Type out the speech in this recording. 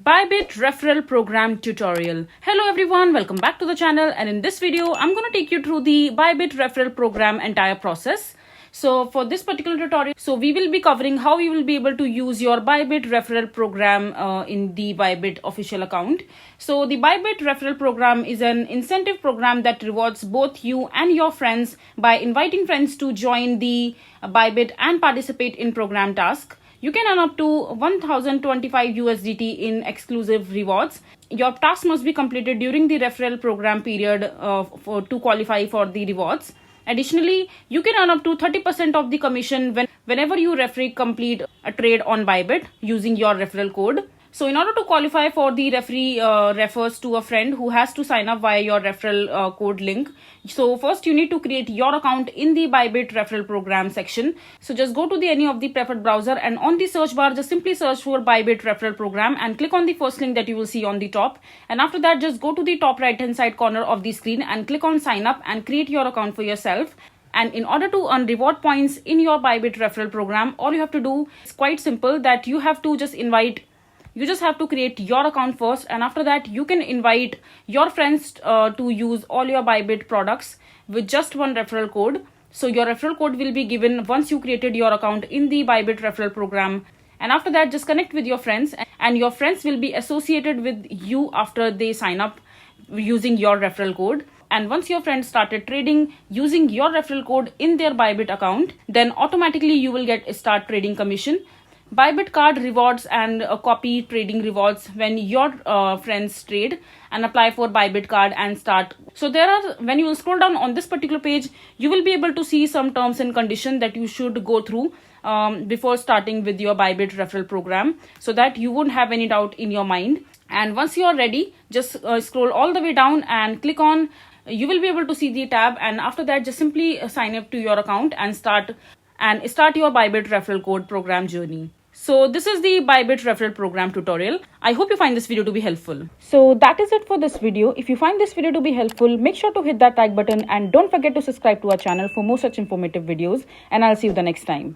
Bybit Referral Program tutorial. Hello everyone, welcome back to the channel, and in this video I'm going to take you through the Bybit Referral Program entire process. So for this particular tutorial, we will be covering how you will be able to use your Bybit Referral Program in the Bybit official account. So the Bybit Referral Program is an incentive program that rewards both you and your friends by inviting friends to join the Bybit and participate in program tasks. You can earn up to 1025 USDT in exclusive rewards. Your task must be completed during the referral program period to qualify for the rewards. Additionally, you can earn up to 30% of the commission whenever you referee complete a trade on Bybit using your referral code. So in order to qualify for the referee refers to a friend who has to sign up via your referral code link. So first you need to create your account in the Bybit Referral Program section. So just go to any of the preferred browser, and on the search bar just simply search for Bybit Referral Program and click on the first link that you will see on the top. And after that, just go to the top right hand side corner of the screen and click on sign up and create your account for yourself. And in order to earn reward points in your Bybit Referral Program, all you have to do is quite simple, that you have to just have to create your account first, and after that you can invite your friends to use all your Bybit products with just one referral code. So your referral code will be given once you created your account in the Bybit Referral Program, and after that just connect with your friends, and your friends will be associated with you after they sign up using your referral code. And once your friends started trading using your referral code in their Bybit account, then automatically you will get a start trading commission, Bybit card rewards, and copy trading rewards when your friends trade and apply for Bybit card and start. So when you scroll down on this particular page, you will be able to see some terms and conditions that you should go through before starting with your Bybit Referral Program, so that you won't have any doubt in your mind. And once you are ready, just scroll all the way down and click on, you will be able to see the tab, and after that just simply sign up to your account and start your Bybit Referral Code program journey. So this is the Bybit Referral Program tutorial. I hope you find this video to be helpful. So that is it for this video. If you find this video to be helpful, make sure to hit that like button and don't forget to subscribe to our channel for more such informative videos, and I'll see you the next time.